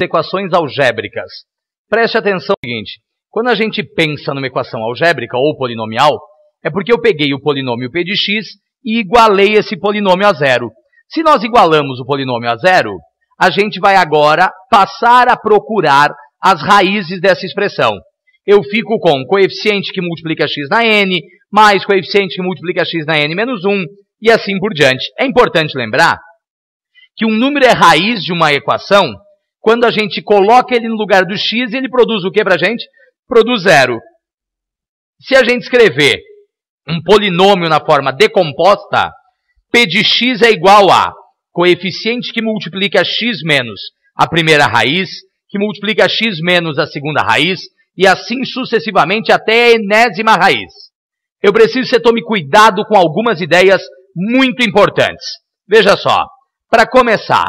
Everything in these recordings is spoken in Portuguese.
equações algébricas. Preste atenção no seguinte, quando a gente pensa numa equação algébrica ou polinomial, é porque eu peguei o polinômio p de x e igualei esse polinômio a zero. Se nós igualamos o polinômio a zero, a gente vai agora passar a procurar as raízes dessa expressão. Eu fico com coeficiente que multiplica x na n, mais coeficiente que multiplica x na n menos 1, e assim por diante. É importante lembrar que um número é raiz de uma equação quando a gente coloca ele no lugar do x, ele produz o que para a gente? Produz zero. Se a gente escrever um polinômio na forma decomposta, p de x é igual a coeficiente que multiplica x menos a primeira raiz, que multiplica x menos a segunda raiz, e assim sucessivamente até a enésima raiz. Eu preciso que você tome cuidado com algumas ideias muito importantes. Veja só, para começar,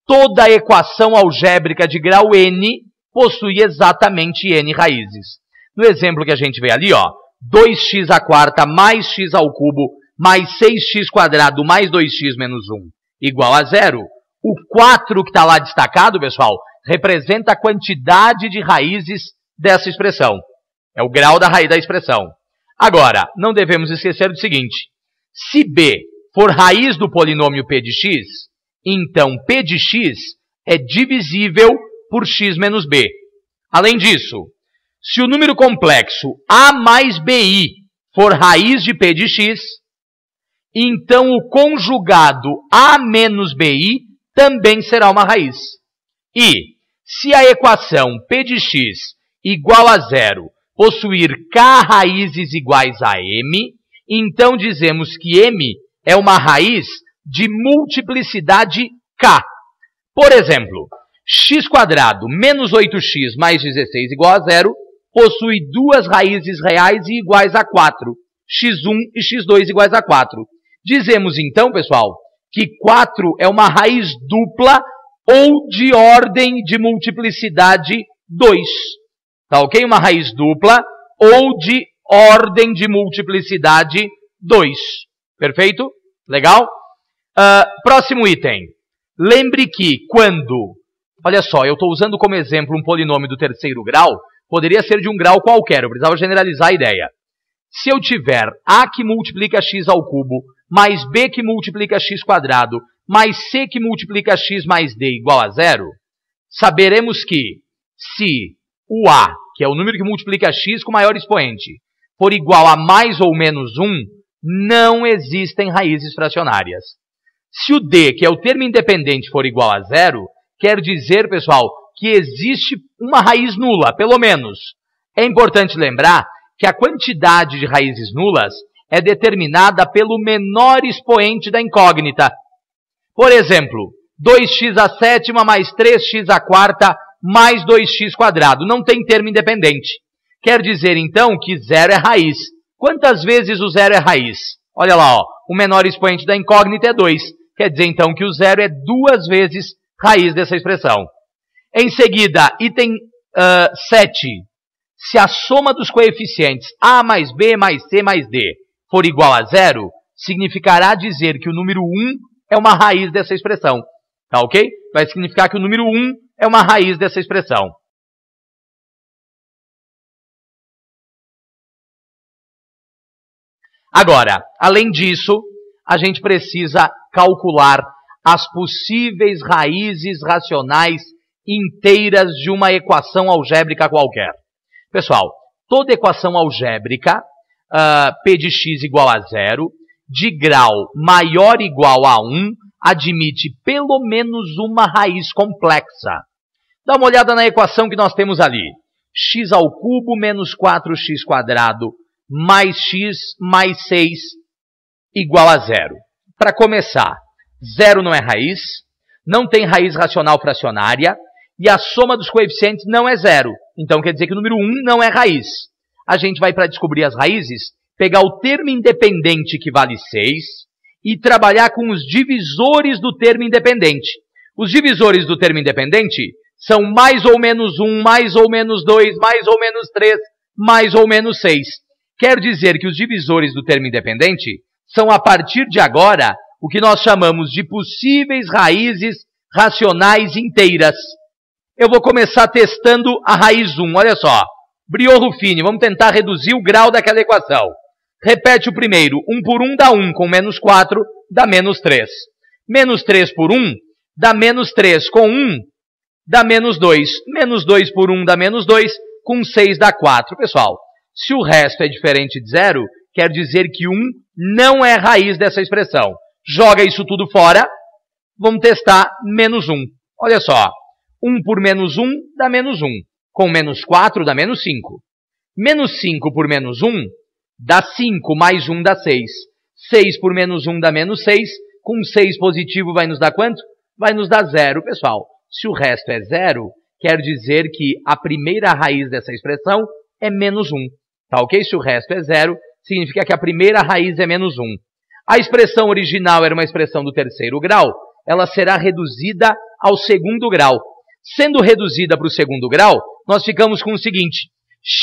toda equação algébrica de grau n possui exatamente n raízes. No exemplo que a gente vê ali, 2x à quarta mais x ao cubo mais 6x quadrado mais 2x menos 1 igual a zero. O 4 que está lá destacado, pessoal, representa a quantidade de raízes dessa expressão. É o grau da raiz da expressão. Agora, não devemos esquecer do seguinte. Se b for raiz do polinômio p de x, então p de x é divisível por x menos b. Além disso, se o número complexo a mais bi for raiz de p de x, então o conjugado a menos bi também será uma raiz. E se a equação p de x igual a zero possuir k raízes iguais a m, então dizemos que m é uma raiz de multiplicidade k. Por exemplo, x quadrado menos 8x mais 16 igual a zero possui duas raízes reais e iguais a 4, x1 e x2 iguais a 4. Dizemos então, pessoal, que 4 é uma raiz dupla ou de ordem de multiplicidade 2. Tá ok? Uma raiz dupla ou de ordem de multiplicidade 2. Perfeito? Legal? Próximo item. Lembre que quando... Olha só, eu estou usando como exemplo um polinômio do terceiro grau, poderia ser de um grau qualquer, eu precisava generalizar a ideia. Se eu tiver a que multiplica x ao cubo, mais b que multiplica x quadrado, mais c que multiplica x mais d igual a zero, saberemos que se o a, que é o número que multiplica x com maior expoente, for igual a mais ou menos 1, não existem raízes fracionárias. Se o d, que é o termo independente, for igual a zero, quer dizer, pessoal, que existe uma raiz nula, pelo menos. É importante lembrar que a quantidade de raízes nulas é determinada pelo menor expoente da incógnita. Por exemplo, 2x à sétima mais 3x à quarta mais 2x quadrado. Não tem termo independente. Quer dizer, então, que zero é raiz. Quantas vezes o zero é raiz? Olha lá, o menor expoente da incógnita é 2. Quer dizer, então, que o zero é 2 vezes raiz dessa expressão. Em seguida, item 7. Se a soma dos coeficientes a mais b mais c mais d for igual a zero, significará dizer que o número 1 é uma raiz dessa expressão. Tá ok? Vai significar que o número 1 é uma raiz dessa expressão. Agora, além disso, a gente precisa calcular as possíveis raízes racionais inteiras de uma equação algébrica qualquer. Pessoal, toda equação algébrica, p de x igual a zero, de grau maior ou igual a 1, admite pelo menos uma raiz complexa. Dá uma olhada na equação que nós temos ali. X ao cubo menos 4x quadrado mais x mais 6 igual a zero. Para começar, zero não é raiz, não tem raiz racional fracionária, e a soma dos coeficientes não é zero. Então quer dizer que o número 1 não é raiz. A gente vai, para descobrir as raízes, pegar o termo independente que vale 6 e trabalhar com os divisores do termo independente. Os divisores do termo independente são mais ou menos 1, mais ou menos 2, mais ou menos 3, mais ou menos 6. Quer dizer que os divisores do termo independente são, a partir de agora, o que nós chamamos de possíveis raízes racionais inteiras. eu vou começar testando a raiz 1. Olha só. Briot Ruffini, vamos tentar reduzir o grau daquela equação. Repete o primeiro. 1 por 1 dá 1, com menos 4 dá menos 3. Menos 3 por 1 dá menos 3, com 1 dá menos 2. Menos 2 por 1 dá menos 2, com 6 dá 4. Pessoal, se o resto é diferente de 0, quer dizer que 1 não é raiz dessa expressão. Joga isso tudo fora. Vamos testar menos 1. Olha só. 1 por menos 1 dá menos 1. Com menos 4 dá menos 5. Menos 5 por menos 1 dá 5, mais 1 dá 6. 6 por menos 1 dá menos 6. Com 6 positivo vai nos dar quanto? Vai nos dar 0. Pessoal, se o resto é 0, quer dizer que a primeira raiz dessa expressão é menos 1. Tá ok? Se o resto é 0, significa que a primeira raiz é menos 1. A expressão original era uma expressão do terceiro grau. Ela será reduzida ao segundo grau. Sendo reduzida para o segundo grau, nós ficamos com o seguinte.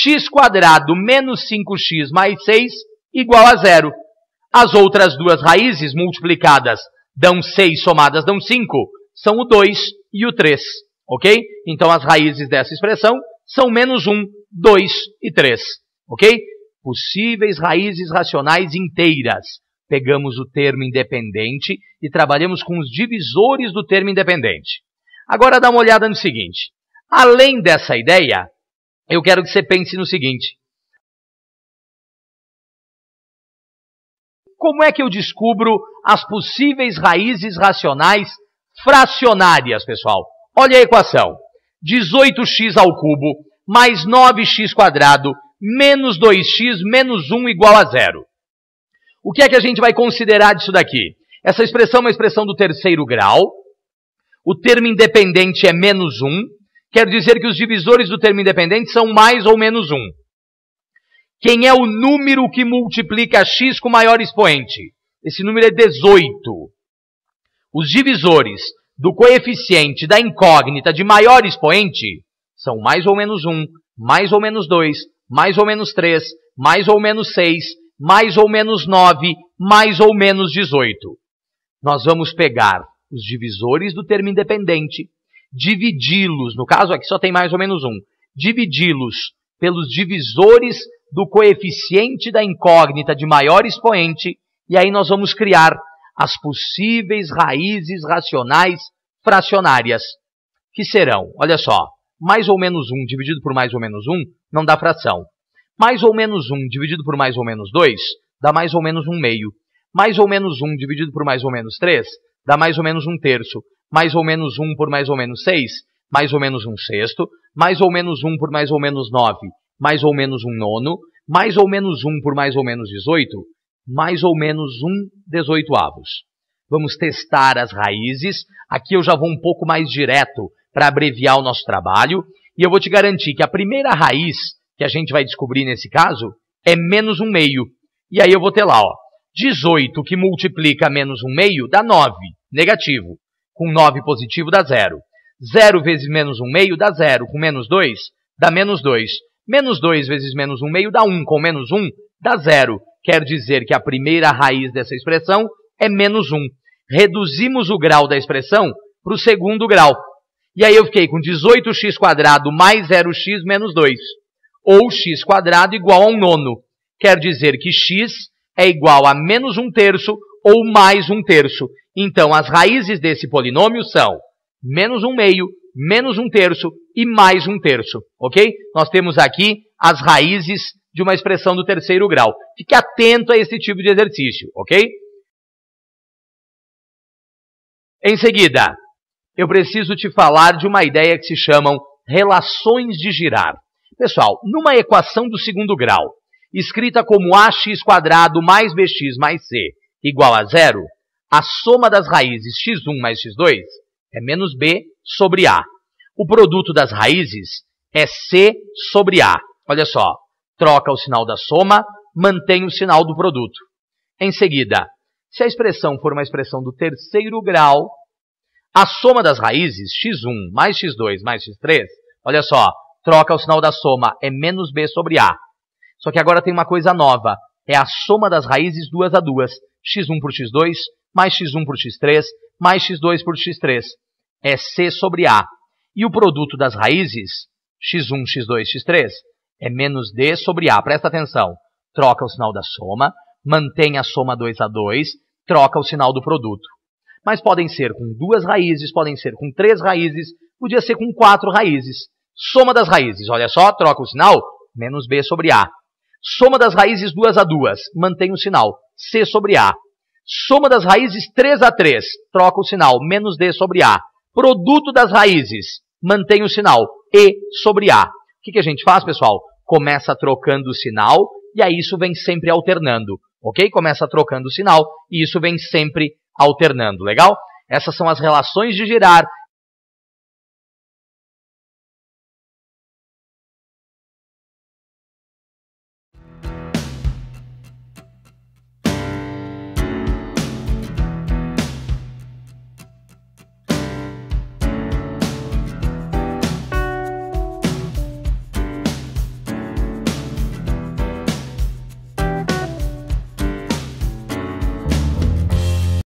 X² menos 5x mais 6 igual a 0. As outras duas raízes multiplicadas dão 6, somadas dão 5. São o 2 e o 3. Ok? Então as raízes dessa expressão são menos 1, 2 e 3. Ok? Possíveis raízes racionais inteiras. Pegamos o termo independente e trabalhamos com os divisores do termo independente. Agora dá uma olhada no seguinte. Além dessa ideia, eu quero que você pense no seguinte. Como é que eu descubro as possíveis raízes racionais fracionárias, pessoal? Olha a equação. 18x ao cubo mais 9x² menos 2x menos 1 igual a 0. O que é que a gente vai considerar disso daqui? Essa expressão é uma expressão do terceiro grau. O termo independente é menos 1. Quer dizer que os divisores do termo independente são mais ou menos 1. Quem é o número que multiplica x com o maior expoente? Esse número é 18. Os divisores do coeficiente da incógnita de maior expoente são mais ou menos 1, mais ou menos 2, mais ou menos 3, mais ou menos 6, mais ou menos 9, mais ou menos 18. Nós vamos pegar os divisores do termo independente, dividi-los, no caso aqui só tem mais ou menos 1, dividi-los pelos divisores do coeficiente da incógnita de maior expoente, e aí nós vamos criar as possíveis raízes racionais fracionárias, que serão, olha só, mais ou menos 1 dividido por mais ou menos 1 não dá fração. Mais ou menos 1 dividido por mais ou menos 2 dá mais ou menos 1 meio. Mais ou menos 1 dividido por mais ou menos 3 dá mais ou menos 1 terço. Mais ou menos 1 por mais ou menos 6, mais ou menos 1 sexto. Mais ou menos 1 por mais ou menos 9, mais ou menos 1 nono. Mais ou menos 1 por mais ou menos 18, mais ou menos 1 18avos. Vamos testar as raízes. Aqui eu já vou um pouco mais direto para abreviar o nosso trabalho. E eu vou te garantir que a primeira raiz que a gente vai descobrir nesse caso é menos 1 meio. E aí eu vou ter lá, ó, 18 que multiplica menos 1 meio dá 9, negativo. Com 9 positivo dá 0. 0 vezes menos 1 meio dá 0. Com menos 2 dá menos 2. Menos 2 vezes menos 1 meio dá 1. Com menos 1 dá 0. Quer dizer que a primeira raiz dessa expressão é menos 1. Reduzimos o grau da expressão para o segundo grau. E aí eu fiquei com 18x² mais 0x menos 2. Ou x² igual a 1 nono. Quer dizer que x é igual a menos 1 terço ou mais 1 terço. Então, as raízes desse polinômio são menos 1 meio, menos 1 terço e mais 1 terço. Ok? Nós temos aqui as raízes de uma expressão do terceiro grau. Fique atento a esse tipo de exercício. Ok? Em seguida, eu preciso te falar de uma ideia que se chamam relações de Girard. Pessoal, numa equação do segundo grau, escrita como ax² mais bx mais c igual a 0, a soma das raízes x1 mais x2 é menos b sobre a. O produto das raízes é c sobre a. Olha só, troca o sinal da soma, mantém o sinal do produto. Em seguida, se a expressão for uma expressão do terceiro grau, a soma das raízes x1 mais x2 mais x3, olha só, troca o sinal da soma, é menos b sobre a. Só que agora tem uma coisa nova, é a soma das raízes duas a duas, x1 por x2, mais x1 por x3, mais x2 por x3. É c sobre a. E o produto das raízes, x1, x2, x3, é menos d sobre a. Presta atenção. Troca o sinal da soma, mantém a soma 2 a 2, troca o sinal do produto. Mas podem ser com 2 raízes, podem ser com 3 raízes, podia ser com 4 raízes. Soma das raízes, olha só, troca o sinal, menos b sobre a. Soma das raízes 2 a 2, mantém o sinal, c sobre a. Soma das raízes 3 a 3, troca o sinal, menos d sobre a. Produto das raízes, mantém o sinal, e sobre a. O que a gente faz, pessoal? Começa trocando o sinal, e aí isso vem sempre alternando, ok? Começa trocando o sinal, e isso vem sempre alternando, legal? Essas são as relações de girar